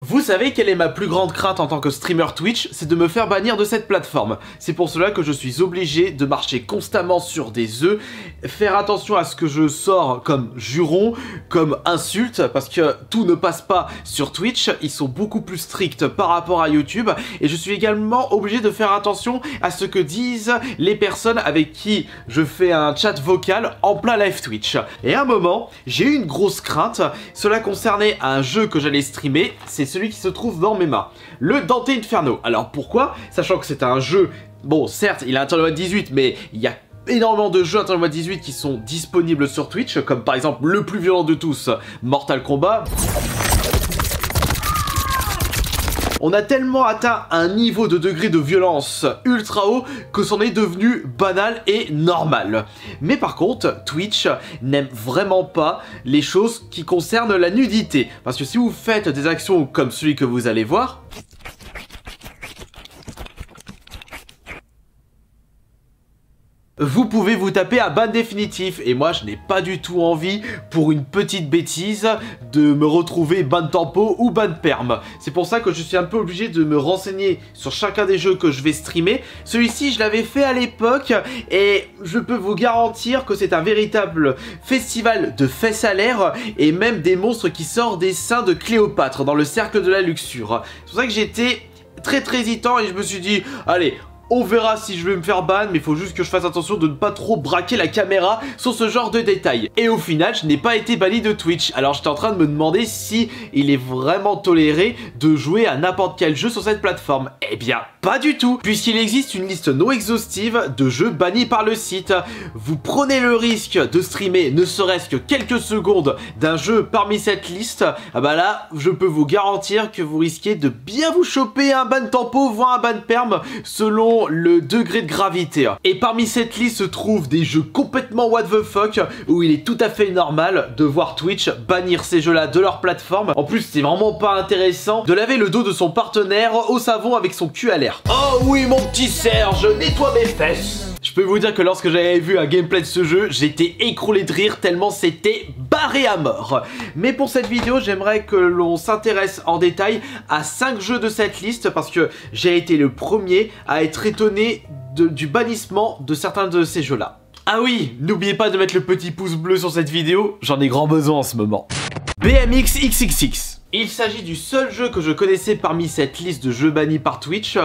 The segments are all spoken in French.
Vous savez quelle est ma plus grande crainte en tant que streamer Twitch? C'est de me faire bannir de cette plateforme. C'est pour cela que je suis obligé de marcher constamment sur des œufs, faire attention à ce que je sors comme juron, comme insulte, parce que tout ne passe pas sur Twitch, ils sont beaucoup plus stricts par rapport à YouTube, et je suis également obligé de faire attention à ce que disent les personnes avec qui je fais un chat vocal en plein live Twitch. Et à un moment, j'ai eu une grosse crainte, cela concernait un jeu que j'allais streamer, c'est celui qui se trouve dans mes mains, le Dante Inferno. Alors pourquoi? Sachant que c'est un jeu, bon certes il a un tournoi 18, mais il y a énormément de jeux à tournoi 18 qui sont disponibles sur Twitch, comme par exemple le plus violent de tous, Mortal Kombat. On a tellement atteint un niveau de degré de violence ultra haut que c'en est devenu banal et normal. Mais par contre, Twitch n'aime vraiment pas les choses qui concernent la nudité. Parce que si vous faites des actions comme celui que vous allez voir, vous pouvez vous taper un ban définitif, et moi je n'ai pas du tout envie, pour une petite bêtise, de me retrouver ban tempo ou ban perm. C'est pour ça que je suis un peu obligé de me renseigner sur chacun des jeux que je vais streamer. Celui-ci je l'avais fait à l'époque, et je peux vous garantir que c'est un véritable festival de fesses à l'air, et même des monstres qui sortent des seins de Cléopâtre dans le cercle de la luxure. C'est pour ça que j'étais très hésitant, et je me suis dit, allez, on verra si je vais me faire ban, mais il faut juste que je fasse attention de ne pas trop braquer la caméra sur ce genre de détails. Et au final, je n'ai pas été banni de Twitch. Alors j'étais en train de me demander si il est vraiment toléré de jouer à n'importe quel jeu sur cette plateforme. Eh bien, pas du tout, puisqu'il existe une liste non exhaustive de jeux bannis par le site. Vous prenez le risque de streamer ne serait-ce que quelques secondes d'un jeu parmi cette liste, ah bah là, je peux vous garantir que vous risquez de bien vous choper un ban tempo, voire un ban perm, selon le degré de gravité. Et parmi cette liste se trouvent des jeux complètement what the fuck, où il est tout à fait normal de voir Twitch bannir ces jeux là de leur plateforme. En plus c'est vraiment pas intéressant de laver le dos de son partenaire au savon avec son cul à l'air. Oh oui mon petit Serge, nettoie mes fesses. Je peux vous dire que lorsque j'avais vu un gameplay de ce jeu, j'étais écroulé de rire tellement c'était barré à mort. Mais pour cette vidéo, j'aimerais que l'on s'intéresse en détail à 5 jeux de cette liste, parce que j'ai été le premier à être étonné du bannissement de certains de ces jeux-là. Ah oui, n'oubliez pas de mettre le petit pouce bleu sur cette vidéo, j'en ai grand besoin en ce moment. BMX XXX. Il s'agit du seul jeu que je connaissais parmi cette liste de jeux bannis par Twitch,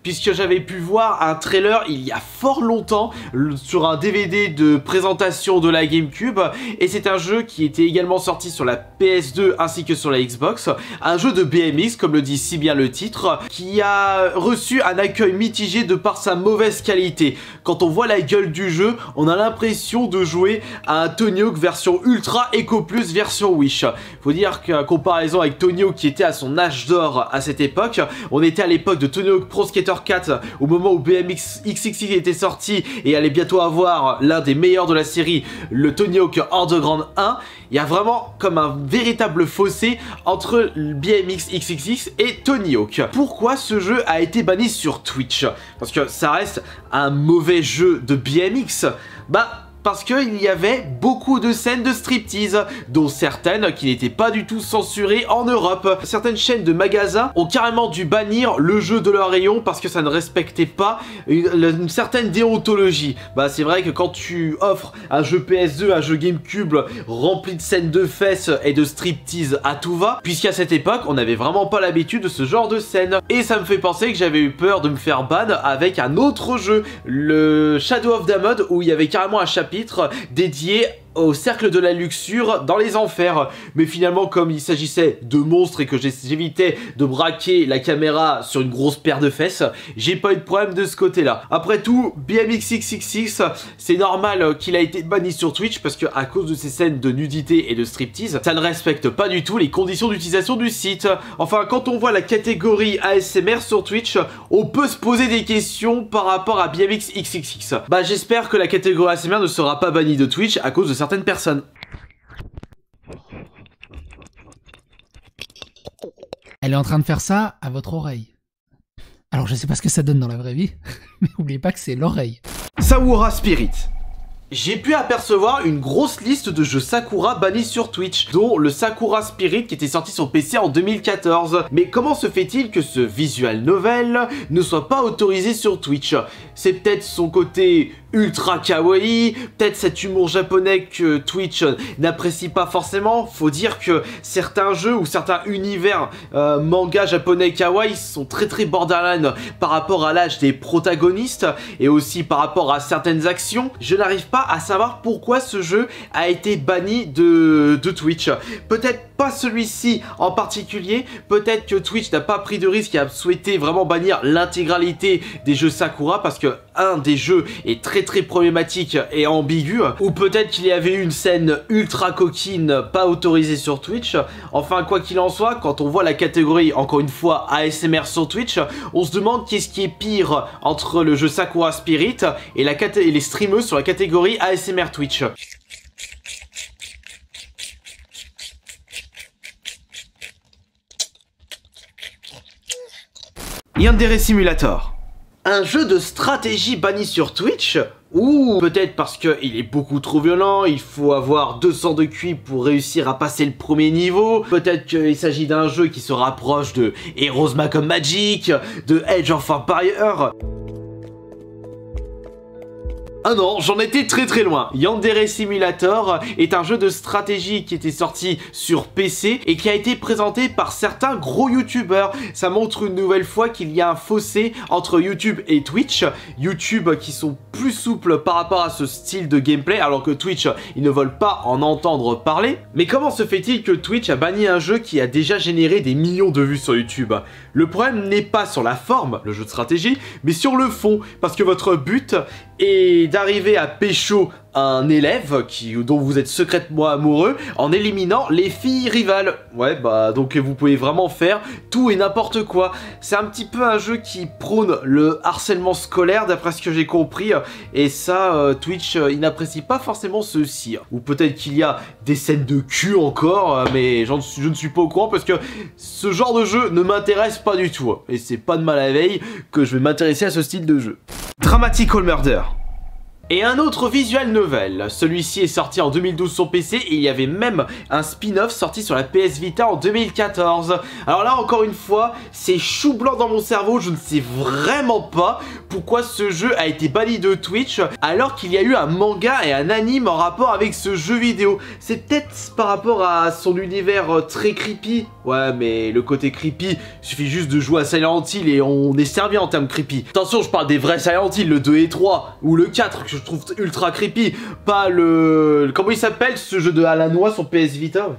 puisque j'avais pu voir un trailer il y a fort longtemps sur un DVD de présentation de la GameCube, et c'est un jeu qui était également sorti sur la PS2 ainsi que sur la Xbox, un jeu de BMX comme le dit si bien le titre, qui a reçu un accueil mitigé de par sa mauvaise qualité. Quand on voit la gueule du jeu, on a l'impression de jouer à un Tony Hawk version Ultra Eco Plus version Wish. Faut dire qu'en comparaison avec Tony Hawk qui était à son âge d'or à cette époque, on était à l'époque de Tony Hawk Pro Skater 4 au moment où BMX XXX était sorti et allait bientôt avoir l'un des meilleurs de la série, le Tony Hawk Underground 1. Il y a vraiment comme un véritable fossé entre BMX XXX et Tony Hawk. Pourquoi ce jeu a été banni sur Twitch? Parce que ça reste un mauvais jeu de BMX. Parce qu'il y avait beaucoup de scènes de striptease, dont certaines qui n'étaient pas du tout censurées en Europe. Certaines chaînes de magasins ont carrément dû bannir le jeu de leur rayon parce que ça ne respectait pas une certaine déontologie. C'est vrai que quand tu offres un jeu PS2, un jeu GameCube rempli de scènes de fesses et de striptease à tout va, puisqu'à cette époque on n'avait vraiment pas l'habitude de ce genre de scène. Et ça me fait penser que j'avais eu peur de me faire ban avec un autre jeu, le Shadow of Damned, où il y avait carrément un chapitre dédié au cercle de la luxure dans les enfers. Mais finalement, comme il s'agissait de monstres et que j'évitais de braquer la caméra sur une grosse paire de fesses, j'ai pas eu de problème de ce côté-là. Après tout, BMX XXX, c'est normal qu'il a été banni sur Twitch parce que à cause de ces scènes de nudité et de striptease, ça ne respecte pas du tout les conditions d'utilisation du site. Enfin, quand on voit la catégorie ASMR sur Twitch, on peut se poser des questions par rapport à BMX XXX. J'espère que la catégorie ASMR ne sera pas bannie de Twitch à cause de certaines personnes. Elle est en train de faire ça à votre oreille. Alors je sais pas ce que ça donne dans la vraie vie, mais n'oubliez pas que c'est l'oreille. Sawura Spirit. J'ai pu apercevoir une grosse liste de jeux Sakura bannis sur Twitch, dont le Sakura Spirit qui était sorti sur PC en 2014. Mais comment se fait-il que ce visual novel ne soit pas autorisé sur Twitch? C'est peut-être son côté ultra kawaii, peut-être cet humour japonais que Twitch n'apprécie pas forcément. Faut dire que certains jeux ou certains univers manga japonais kawaii sont très borderline par rapport à l'âge des protagonistes et aussi par rapport à certaines actions. Je n'arrive pas à savoir pourquoi ce jeu a été banni de Twitch. Peut-être pas celui-ci en particulier, peut-être que Twitch n'a pas pris de risque et a souhaité vraiment bannir l'intégralité des jeux Sakura parce que un des jeux est très problématique et ambigu, ou peut-être qu'il y avait eu une scène ultra coquine pas autorisée sur Twitch. Enfin, quoi qu'il en soit, quand on voit la catégorie, encore une fois, ASMR sur Twitch, on se demande qu'est-ce qui est pire entre le jeu Sakura Spirit et les streamers sur la catégorie ASMR Twitch. Yandere Simulator. Un jeu de stratégie banni sur Twitch? Ou peut-être parce qu'il est beaucoup trop violent, il faut avoir 200 de QI pour réussir à passer le premier niveau. Peut-être qu'il s'agit d'un jeu qui se rapproche de Heroes Macom Magic, de Age of Empires. Ah non, j'en étais très loin. Yandere Simulator est un jeu de stratégie qui était sorti sur PC et qui a été présenté par certains gros youtubeurs. Ça montre une nouvelle fois qu'il y a un fossé entre YouTube et Twitch. YouTube qui sont plus souples par rapport à ce style de gameplay, alors que Twitch, ils ne veulent pas en entendre parler. Mais comment se fait-il que Twitch a banni un jeu qui a déjà généré des millions de vues sur YouTube? Le problème n'est pas sur la forme, le jeu de stratégie, mais sur le fond, parce que votre but est d'arriver à pécho un élève dont vous êtes secrètement amoureux en éliminant les filles rivales. Ouais, bah donc vous pouvez vraiment faire tout et n'importe quoi. C'est un petit peu un jeu qui prône le harcèlement scolaire d'après ce que j'ai compris, et ça Twitch il n'apprécie pas forcément ceci. Ou peut-être qu'il y a des scènes de cul encore, mais je ne suis pas au courant parce que ce genre de jeu ne m'intéresse pas du tout. Et c'est pas de mal à la veille que je vais m'intéresser à ce style de jeu. Dramatical Murder. Et un autre visual novel, celui-ci est sorti en 2012 sur PC et il y avait même un spin-off sorti sur la PS Vita en 2014. Alors là encore une fois, c'est chou blanc dans mon cerveau, je ne sais vraiment pas pourquoi ce jeu a été banni de Twitch alors qu'il y a eu un manga et un anime en rapport avec ce jeu vidéo. C'est peut-être par rapport à son univers très creepy. Ouais, mais le côté creepy, il suffit juste de jouer à Silent Hill et on est servi en termes creepy. Attention, je parle des vrais Silent Hill, le 2 et 3, ou le 4 que je trouve ultra creepy, pas le... Comment il s'appelle ce jeu de Alanois sur PS Vita?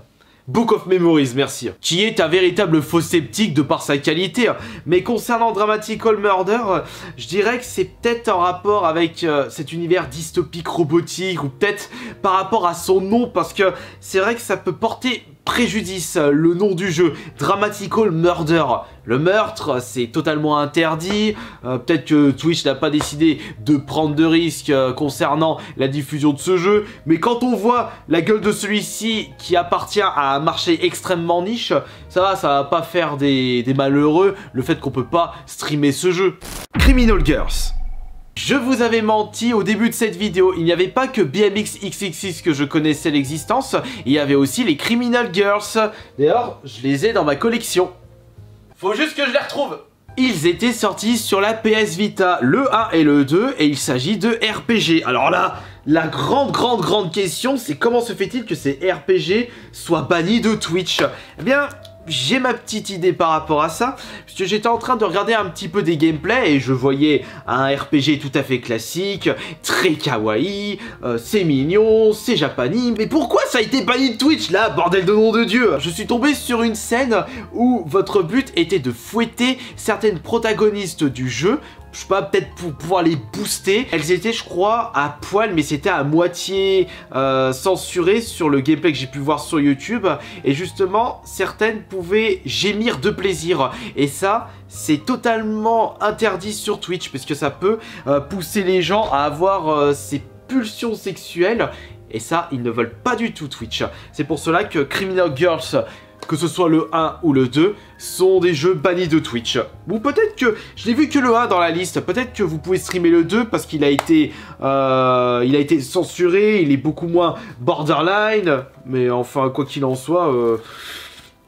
Book of Memories, merci. Qui est un véritable faux sceptique de par sa qualité. Mais concernant Dramatical Murder, je dirais que c'est peut-être en rapport avec cet univers dystopique robotique, ou peut-être par rapport à son nom, parce que c'est vrai que ça peut porter préjudice, le nom du jeu, Dramatical Murder. Le meurtre, c'est totalement interdit. Peut-être que Twitch n'a pas décidé de prendre de risques concernant la diffusion de ce jeu. Mais quand on voit la gueule de celui-ci qui appartient à un marché extrêmement niche, ça va pas faire des malheureux le fait qu'on peut pas streamer ce jeu. Criminal Girls. Je vous avais menti au début de cette vidéo, il n'y avait pas que BMX XXX que je connaissais l'existence, il y avait aussi les Criminal Girls. D'ailleurs, je les ai dans ma collection. Faut juste que je les retrouve. Ils étaient sortis sur la PS Vita, le 1 et le 2, et il s'agit de RPG. Alors là, la grande question, c'est comment se fait-il que ces RPG soient bannis de Twitch? Eh bien... j'ai ma petite idée par rapport à ça, puisque j'étais en train de regarder un petit peu des gameplays et je voyais un RPG tout à fait classique, très kawaii, c'est mignon, c'est japani, mais pourquoi ça a été banni de Twitch là, bordel de nom de Dieu? Je suis tombé sur une scène où votre but était de fouetter certaines protagonistes du jeu, je sais pas, peut-être pour pouvoir les booster. Elles étaient, je crois, à poil, mais c'était à moitié censuré sur le gameplay que j'ai pu voir sur YouTube. Et justement, certaines pouvaient gémir de plaisir. Et ça, c'est totalement interdit sur Twitch, parce que ça peut pousser les gens à avoir ces pulsions sexuelles. Et ça, ils ne veulent pas du tout Twitch. C'est pour cela que Criminal Girls que ce soit le 1 ou le 2, sont des jeux bannis de Twitch. Ou peut-être que, je n'ai vu que le 1 dans la liste, peut-être que vous pouvez streamer le 2 parce qu'il a été censuré, il est beaucoup moins borderline, mais enfin, quoi qu'il en soit,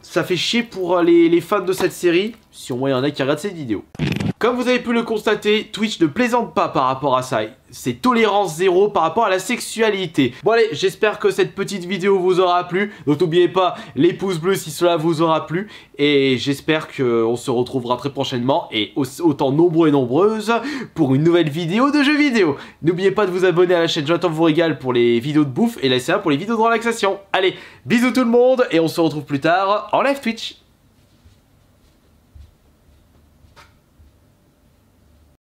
ça fait chier pour les fans de cette série, si au moins il y en a qui regardent cette vidéo. Comme vous avez pu le constater, Twitch ne plaisante pas par rapport à ça. C'est tolérance zéro par rapport à la sexualité. Bon allez, j'espère que cette petite vidéo vous aura plu. Donc n'oubliez pas les pouces bleus si cela vous aura plu. Et j'espère qu'on se retrouvera très prochainement et autant nombreux et nombreuses pour une nouvelle vidéo de jeux vidéo. N'oubliez pas de vous abonner à la chaîne Jonathan vous régale pour les vidéos de bouffe et laissez un pour les vidéos de relaxation. Allez, bisous tout le monde et on se retrouve plus tard en live Twitch.